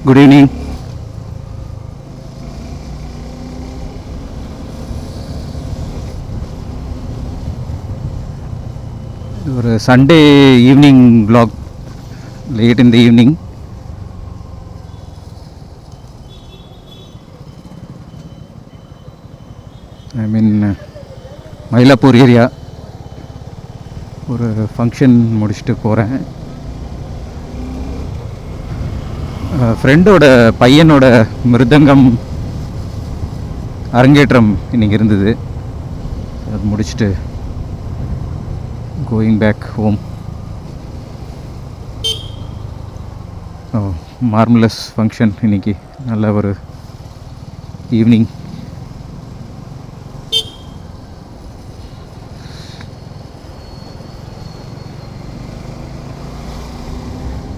Good evening. ஒரு Sunday evening vlog, late in the evening. I mean Mylapore area ஒரு function முடிச்சுட்டு போகிறேன். ஃப்ரெண்டோட பையனோட மிருதங்கம் அரங்கேற்றம் இன்றைக்கி இருந்தது. அது முடிச்சுட்டு கோயிங் பேக் ஹோம். மார்மலஸ் ஃபங்க்ஷன் இன்றைக்கி. நல்ல ஒரு ஈவினிங்.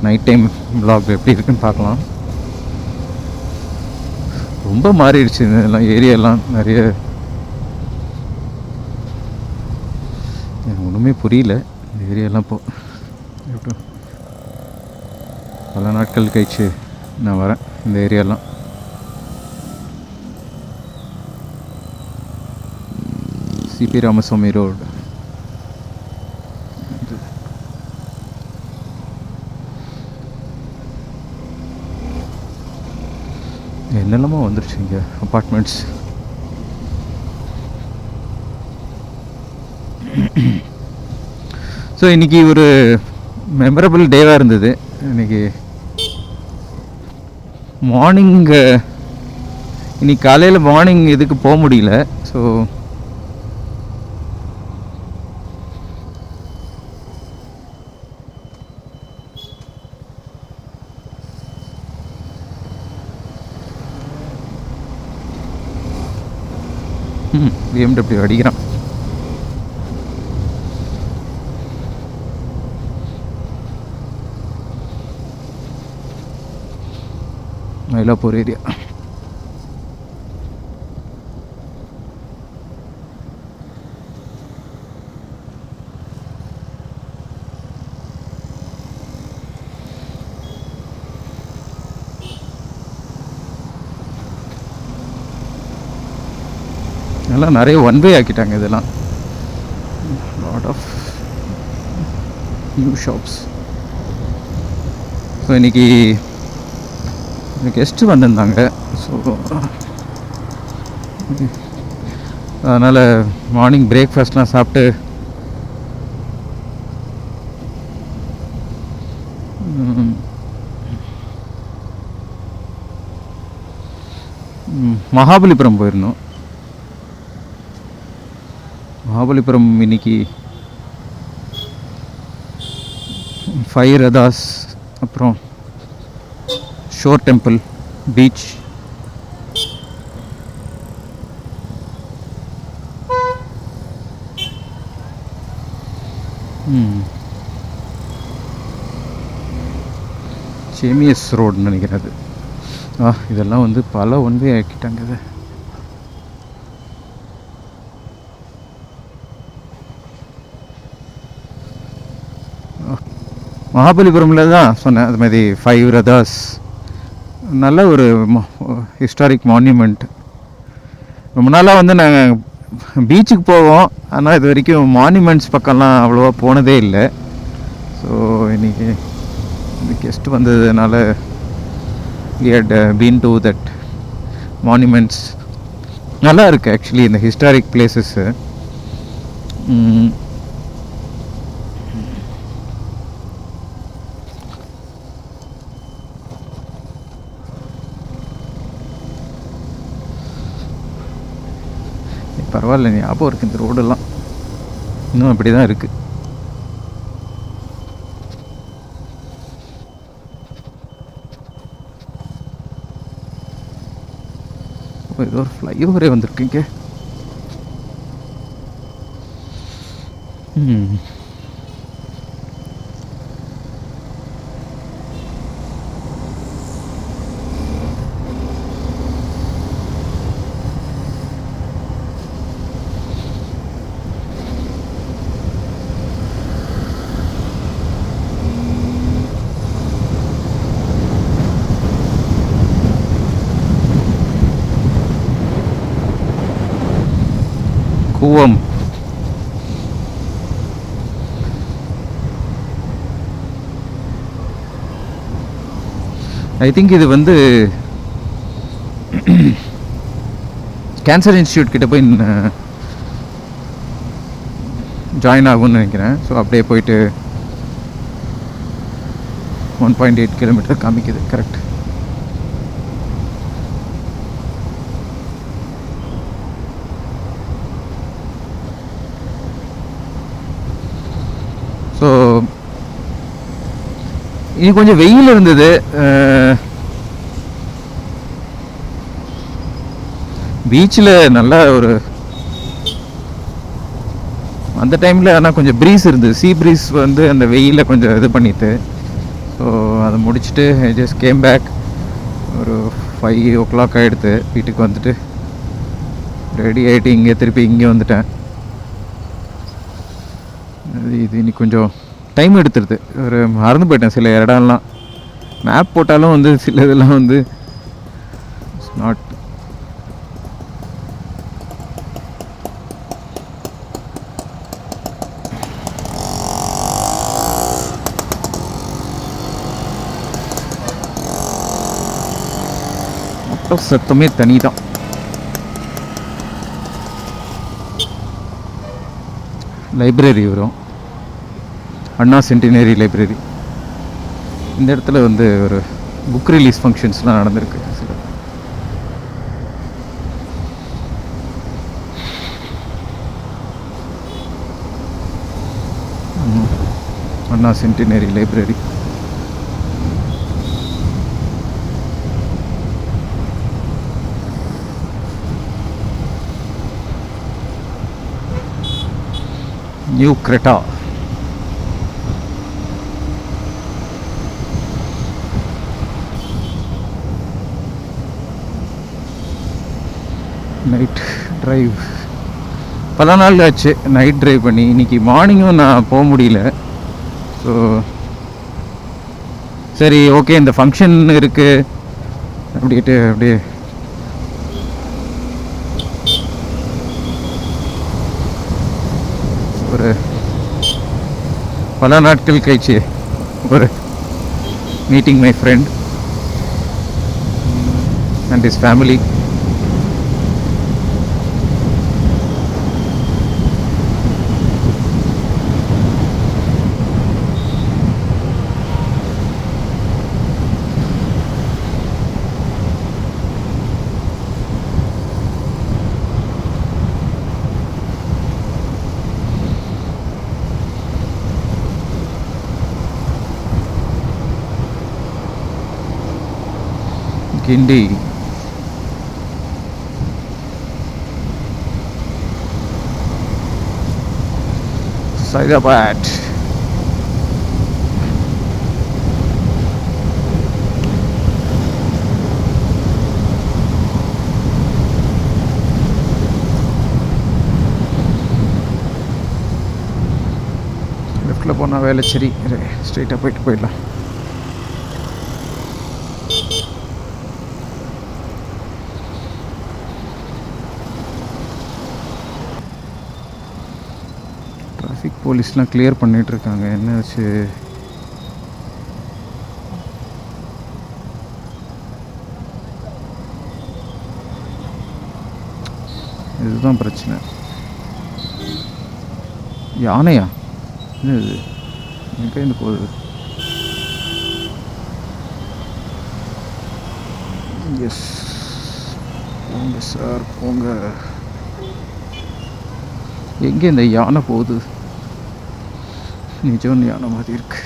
நைட் டைம் vlog எப்படி இருக்குன்னு பார்க்கலாம். ரொம்ப மாறிடுச்சு இதெல்லாம், ஏரியாலாம் நிறைய. எனக்கு ஒன்றுமே புரியல இந்த ஏரியாலாம். இப்போ பல நாட்கள் கழிச்சு நான் வரேன் இந்த ஏரியாலாம். C P Ramasamy road. என்னெல்லாமோ வந்துருச்சு இங்கே அப்பார்ட்மெண்ட்ஸ். ஸோ இன்றைக்கி ஒரு மெமரபிள் டேவாக இருந்தது. இன்றைக்கி மார்னிங், இன்னைக்கு காலையில் மார்னிங் இதுக்கு போக முடியல. ஸோ BMW அடிக்கிறான். மயிலாப்பூர் ஏரியா. எல்லாம் நிறைய ஒன் வே ஆக்கிட்டாங்க. இதெல்லாம் lot of new shops. So இன்றைக்கி கெஸ்ட்டு வந்திருந்தாங்க. ஸோ அதனால் மார்னிங் பிரேக்ஃபாஸ்ட்லாம் சாப்பிட்டு மகாபலிபுரம் போயிருந்தோம். மகாபலிபுரம் இன்னைக்கு 5 ரதாஸ், அப்புறம் ஷோர் டெம்பிள், பீச். சேமியஸ் ரோடுன்னு நினைக்கிறது. இதெல்லாம் வந்து பல ஒன் வே ஆக்கிட்டாங்க. இது மகாபலிபுரமில் தான் சொன்னேன். அது மாதிரி 5 ரதாஸ் நல்ல ஒரு ஹிஸ்டாரிக் மான்யூமெண்ட். ரொம்ப நாளாக வந்து நாங்கள் பீச்சுக்கு போவோம், ஆனால் இது வரைக்கும் மான்யூமெண்ட்ஸ் பக்கம்லாம் அவ்வளோவா போனதே இல்லை. ஸோ இன்றைக்கி இந்த கெஸ்ட் வந்ததுனால we had been to that monuments. நல்லா இருக்குது ஆக்சுவலி இந்த ஹிஸ்டாரிக் பிளேசஸ்ஸு. பரவாயில்ல, ஞாபகம் இருக்குது. இந்த ரோடெல்லாம் இன்னும் அப்படி தான் இருக்குது. ஏதோ ஒரு ஃப்ளைஓவரே வந்திருக்குங்க. போவோம். ஐ திங்க் இது வந்து கேன்சர் இன்ஸ்டியூட் கிட்ட போய் ஜாயின் ஆகும்னு நினைக்கிறேன். ஸோ அப்படியே போயிட்டு 1.8 கிலோமீட்டர் காமிக்குது. கரெக்ட். ஸோ இது கொஞ்சம் வெயில் இருந்தது. பீச்சில் நல்லா ஒரு அந்த டைமில் ஆனால் கொஞ்சம் ப்ரீஸ் இருந்தது. சீ ப்ரீஸ் வந்து அந்த வெயிலை கொஞ்சம் இது பண்ணிட்டு, ஸோ அதை முடிச்சுட்டு ஜஸ்ட் கேம் பேக். ஒரு 5 o'clock ஆகிடுது. வீட்டுக்கு வந்துட்டு ரெடி ஆகிட்டு திருப்பி இங்கே வந்துட்டேன். இது இன்னைக்கு கொஞ்சம் டைம் எடுத்துருது. ஒரு மறந்து போயிட்டேன் சில இடம்லாம். மேப் போட்டாலும் வந்து சில இதெல்லாம் வந்து இட்ஸ் நாட். சத்தமே தனி தான். லைப்ரரி வரும், அண்ணா சென்டினரி லைப்ரரி. இந்த இடத்துல வந்து ஒரு புக் ரிலீஸ் ஃபங்க்ஷன்ஸ்லாம் நடந்திருக்கு. சில Anna centenary library. New Creta. Night drive பல நாள் ஆச்சு நைட் ட்ரைவ் பண்ணி. இன்றைக்கி மார்னிங்கும் நான் போக முடியல. ஸோ சரி, ஓகே, இந்த ஃபங்க்ஷன் இருக்குது அப்படின்ட்டு அப்படியே ஒரு பல நாட்கள் கழிச்சு ஒரு meeting my friend and his family. Guindy Saidabad. லெஃப்டில் போனால் வேலைச்சேரி, ஸ்ட்ரெயிட்டாக போயிட்டு போயிடலாம். டிராஃபிக் போலீஸ்லாம் கிளியர் பண்ணிகிட்ருக்காங்க. என்னாச்சு? இதுதான் பிரச்சனை. யானையா? என்ன இது எங்கேருந்து போகுது? எஸ், போங்க சார் போங்க. எங்கே இந்த யானை போகுது? நிஜம் யானை மாதிரி இருக்கு.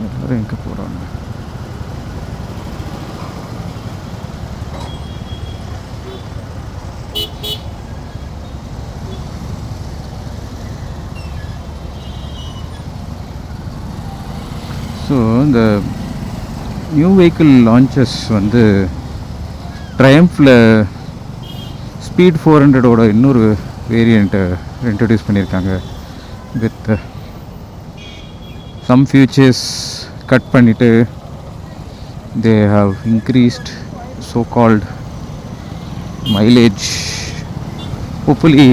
எல்லாரும் எங்கே போகிறாங்க? ஸோ இந்த நியூ வெஹிக்கிள் லான்ச்சஸ் வந்து ட்ரையம்ஃபில் ஸ்பீட் 400ஓட இன்னொரு வேரியண்ட்டை இன்ட்ரடியூஸ் பண்ணியிருக்காங்க வித் சம் ஃபியூச்சர்ஸ் கட் பண்ணிவிட்டு they have increased so-called mileage. Hopefully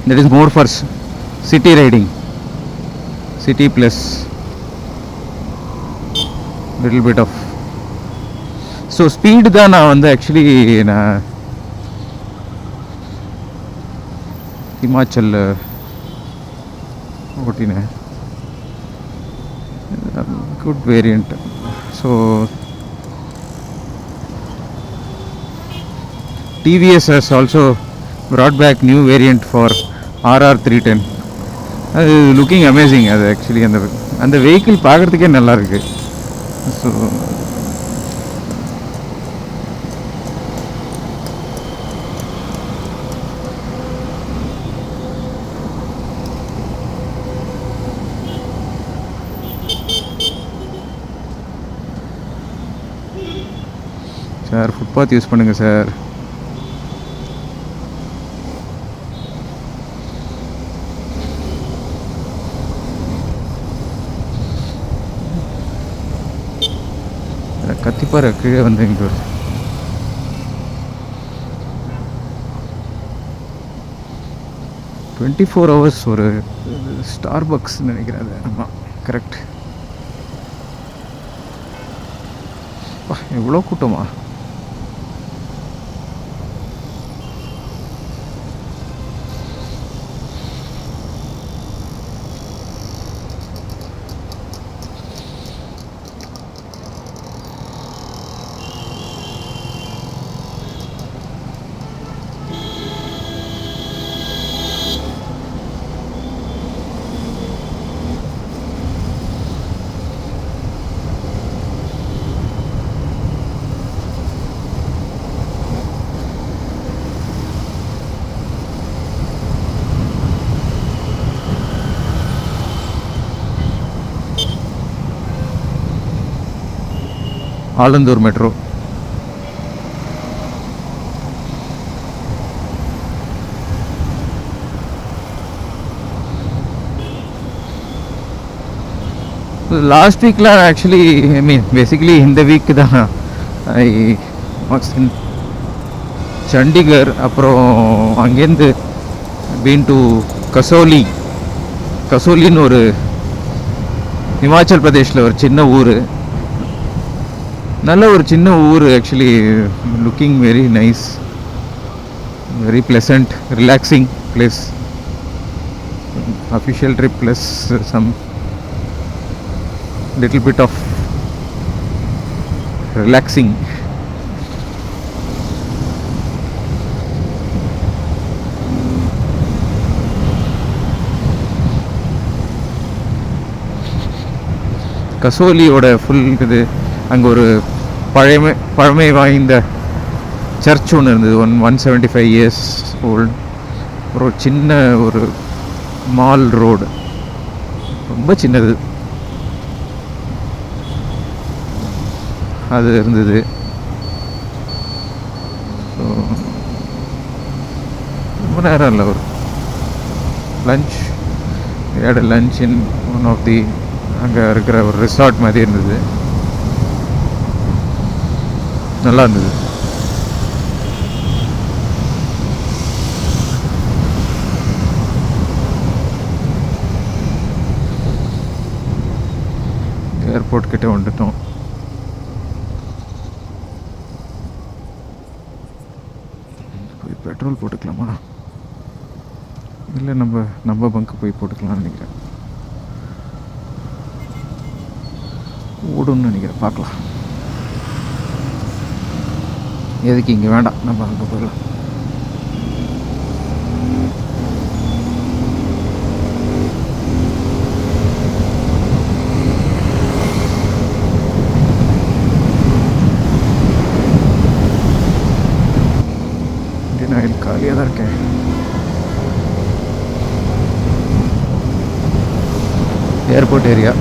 that is more for city riding, city plus little bit of so speed தான் நான் வந்து ஆக்சுவலி நான் ஹிமாச்சல் ஓட்டினேன். Good variant. So TVS has also brought back new variant for RR310. அது looking amazing. அது actually அந்த vehicle பார்க்குறதுக்கே நல்லா இருக்குது. ஸோ சார் ஃபுட்பாத் யூஸ் பண்ணுங்கள் சார். கத்திப்பாறை கீழே வந்து இங்கே வருது. டுவெண்ட்டி 4 hours ஒரு ஸ்டார் பக்ஸ் நினைக்கிறேன். அது ஆமாம், கரெக்ட். எவ்வளோ கூட்டமா? ஆலந்தூர் மெட்ரோ. லாஸ்ட் வீக்கில் ஆக்சுவலி ஐ மீன் பேசிக்கலி இந்த வீக் தான் ஐ வாஸ் இன் சண்டிகர். அப்புறம் அங்கேருந்து பீன் டு கசோலின்னு ஒரு ஹிமாச்சல் பிரதேஷில் ஒரு சின்ன ஊர். நல்ல ஒரு சின்ன ஊர் actually. Looking very nice, very pleasant, relaxing place. Official trip plus some little bit of relaxing. கசோலியோட ஃபுல் இது அங்கே ஒரு பழமை வாய்ந்த சர்ச் ஒன்று இருந்தது. 175 years ஓல்டு. ஒரு சின்ன ஒரு மால் ரோடு, ரொம்ப சின்னது, அது இருந்தது. ஸோ ரொம்ப நேரம் இல்லை, ஒரு lunch lunch in one of the அங்கே இருக்கிற ஒரு ரிசார்ட் மாதிரி இருந்தது. நல்லா இருந்தது. ஏர்போர்ட் கிட்டே வந்துட்டோம். போய் பெட்ரோல் போட்டுக்கலாமா? இல்லை நம்ம பங்கு போய் போட்டுக்கலாம்னு நினைக்கிறேன். ஓடுன்னு நினைக்கிறேன், பார்க்கலாம். எதுக்கு இங்கே வேண்டாம், நம்ம அங்கே போயிடலாம். இந்தியன் ஆயில் காலியாக தான் இருக்கேன். Airport area.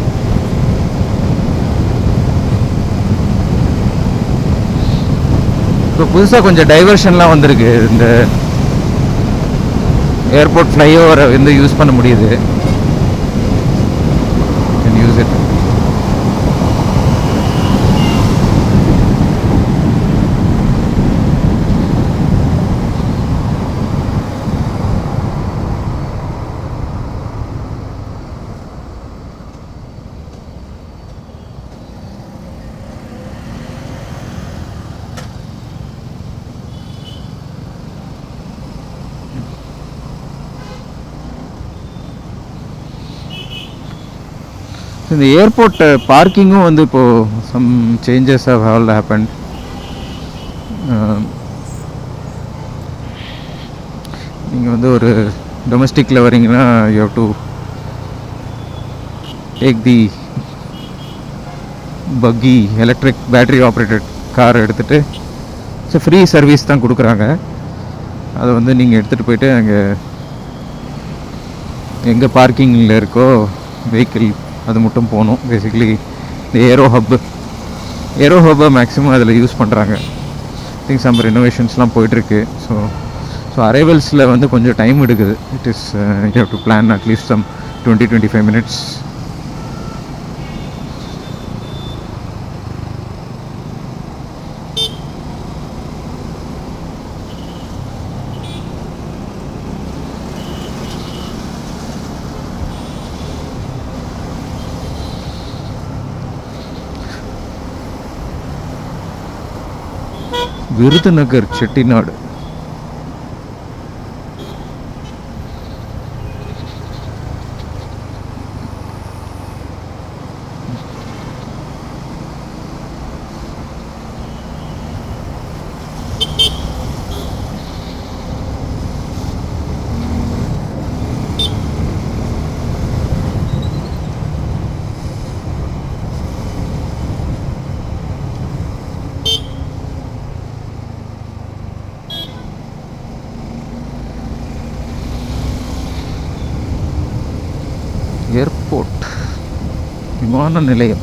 இப்போ புதுசாக கொஞ்சம் டைவர்ஷன்லாம் வந்திருக்கு. இந்த ஏர்போர்ட் ஃப்ளைஓவரை வந்து யூஸ் பண்ண முடியுது. Can use it. இந்த ஏர்போர்ட் பார்க்கிங்கும் வந்து இப்போது some changes have all happen. நீங்கள் வந்து ஒரு டொமஸ்டிக்கில் வரீங்கன்னா you have to take the buggy electric battery operated car எடுத்துகிட்டு ஃப்ரீ சர்வீஸ் தான் கொடுக்குறாங்க. அதை வந்து நீங்கள் எடுத்துகிட்டு போயிட்டு அங்கே எங்கே பார்க்கிங்கில் இருக்கோ வெஹிக்கிள் அது மட்டும் போகணும். பேசிக்கலி இந்த ஏரோ ஹப்பை மேக்ஸிமம் அதில் யூஸ் பண்ணுறாங்க. திங்க் சம் ரெனோவேஷன்ஸ்லாம் போயிட்டுருக்கு. ஸோ அரைவல்ஸில் வந்து கொஞ்சம் டைம் எடுக்குது. It is you have to plan at least some 20-25 minutes. Virudhunagar Chettinad. Airport விமான நிலையம்.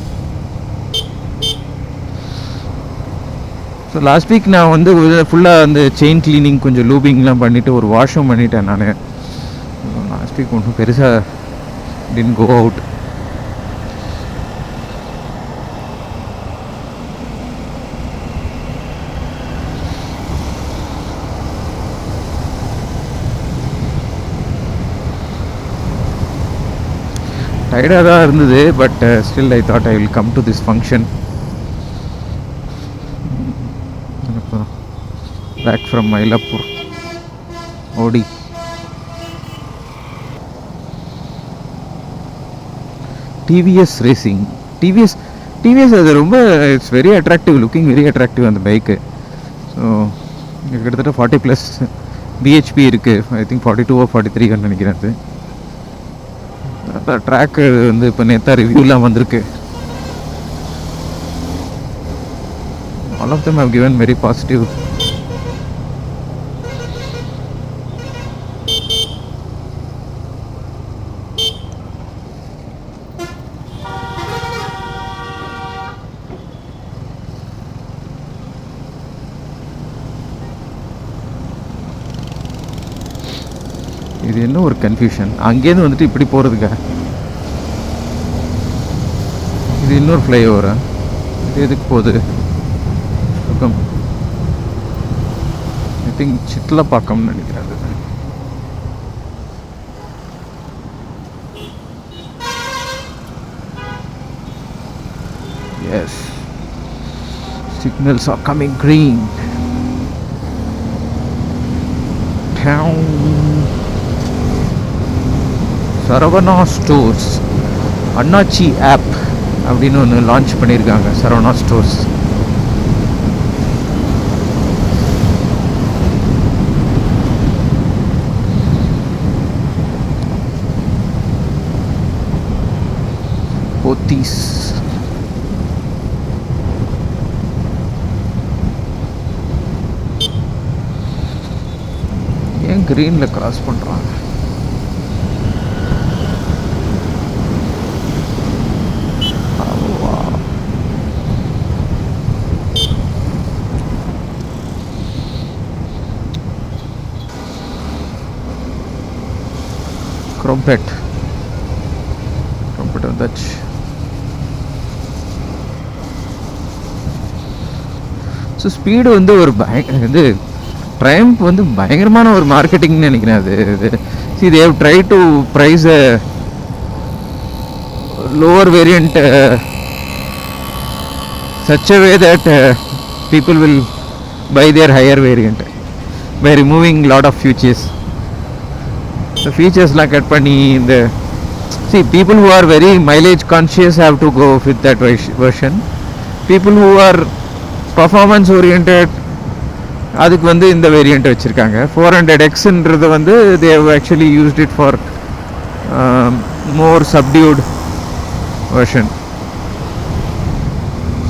ஸோ லாஸ்ட் வீக் நான் வந்து ஃபுல்லாக அந்த செயின் கிளீனிங் கொஞ்சம் லூபிங்லாம் பண்ணிவிட்டு ஒரு வாஷும் பண்ணிட்டேன் நான். லாஸ்ட் வீக் ஒன்றும் பெருசாக டின் கோ அவுட். டயர்டாக தான் இருந்தது. But still I thought I will come to this function. Back from Mylapore ஓடி. TVS racing. டிவிஎஸ் அது ரொம்ப it's very attractive, looking very attractive அந்த பைக்கு. ஸோ கிட்டத்தட்ட 40+ பிஹெச்பி இருக்குது. ஐ திங்க் 42 or 43 நினைக்கிறேன். அது ட்ராக்கு வந்து இப்போ நேற்றா ரிவ்யூலாம் வந்திருக்கு. All of them have given very positive. இது என்ன ஒரு கன்ஃபியூஷன். அங்கேருந்து வந்துட்டு இப்படி போகிறதுக்கா? இது இன்னொரு ஃப்ளைஓவரா? இது எதுக்கு போகுது? ஐ திங்க் சிட்லப்பாக்கம்னு நினைக்கிறேன். Yes, signals are coming green. Saravana stores Annachi app அப்படின்னு ஒன்று லான்ச் பண்ணியிருக்காங்க. சரவணா ஸ்டோர்ஸ். போத்தீஸ். ஏன் கிரீனில் கிராஸ் பண்ணுறாங்க? க்ரொம்பெட் வந்தாச்சு. ஸோ ஸ்பீடு வந்து ஒரு இது ட்ரையம்ப் வந்து பயங்கரமான ஒரு மார்க்கெட்டிங்னு நினைக்கிறேன். அது see they have tried to price a lower variant such a way that people will buy their higher variant by removing lot of features. The featuresலாம் கட் பண்ணி இந்த See, people who are very mileage conscious have to go with that version. People who are performance oriented அதுக்கு வந்து இந்த variant வச்சுருக்காங்க. 400Xன்றது வந்து they have actually used it for more subdued version.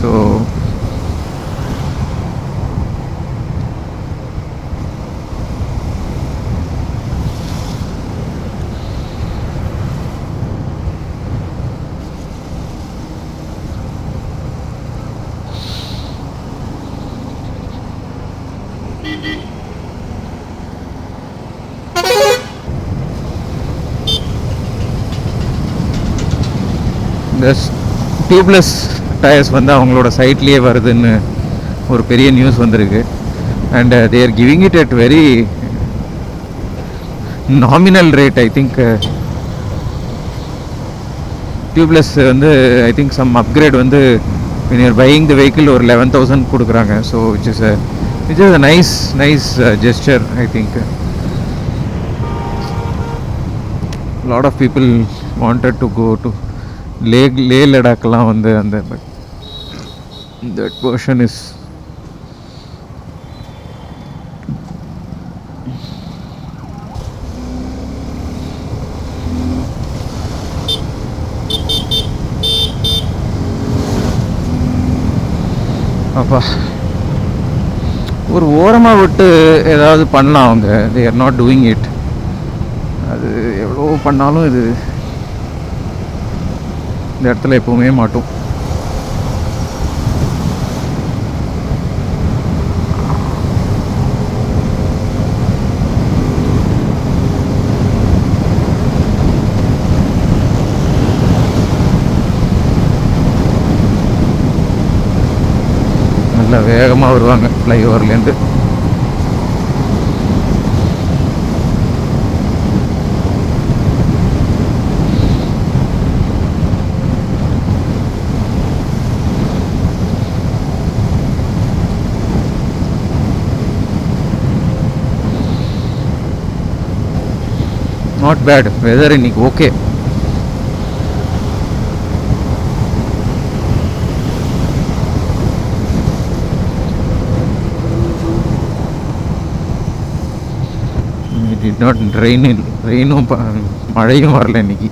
So இந்த tubeless tyres வந்து அவங்களோட சைட்லேயே வருதுன்னு ஒரு பெரிய நியூஸ் வந்திருக்கு. And they are giving it at very nominal rate. I think tubeless வந்து ஐ திங்க் சம் அப்கிரேட் வந்து when you are buying the vehicle ஒரு 11,000 கொடுக்குறாங்க. So which is a nice gesture. I think a lot of people wanted to go to லே லடாக்லாம் வந்து அந்த but that version is அப்பா ஒரு ஓரமாக விட்டு ஏதாவது பண்ணலாம் அவங்க. They are not doing it. அது எவ்வளோ பண்ணாலும் இது இந்த இடத்துல எப்போவுமே மாட்டோம். நல்லா வேகமாக வருவாங்க ஃப்ளைஓவர்லேருந்து. நாட் பேட் வெதர் இன்னைக்கு. ஓகே, இட் நாட் ரெயினும் மழையும் வரல இன்னைக்கு.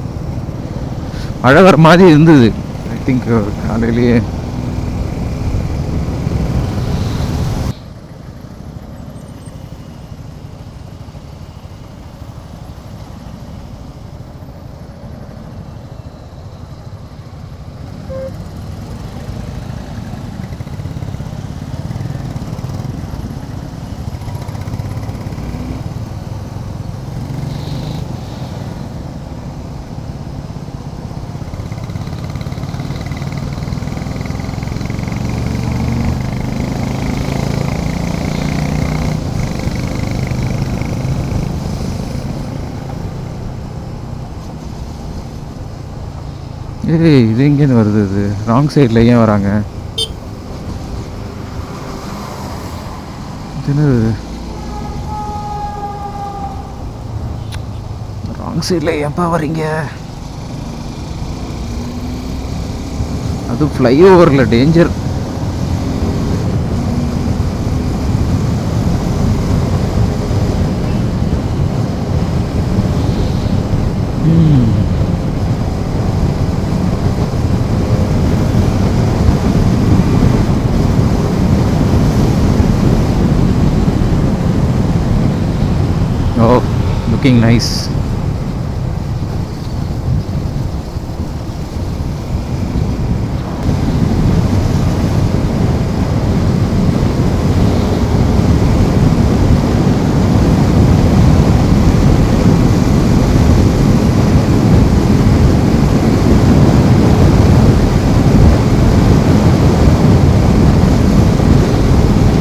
மழை வர மாதிரி இருந்தது ஐ திங்க் காலையிலேயே. இது எங்கேருந்து வருது? இது ராங் சைடில் ஏன் வராங்க? என்னது ராங் சைடில் ஏன்ப்பா வரீங்க? அது ஃப்ளைஓவரில் danger. Oh, looking nice.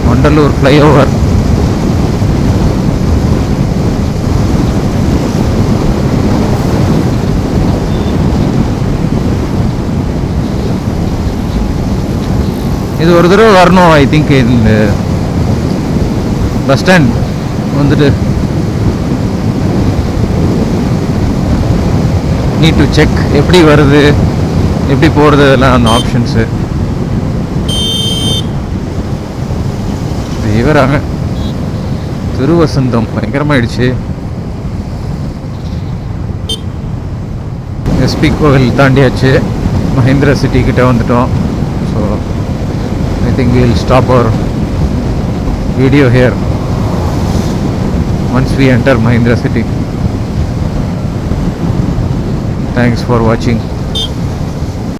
Vandalur flyover. இது ஒரு தடவை வரணும். ஐ திங்க் இந்த பஸ் ஸ்டாண்ட் வந்துட்டு நீட் டு செக் எப்படி வருது, எப்படி போகிறது, அதெல்லாம் அந்த ஆப்ஷன்ஸு வராங்க. திருவசந்தம் பயங்கரமாயிடுச்சு. எஸ்பி கோவில் தாண்டியாச்சு, மஹேந்திரா சிட்டி கிட்ட வந்துட்டோம். So I think will stop our video here once we enter Mahindra city. Thanks for watching.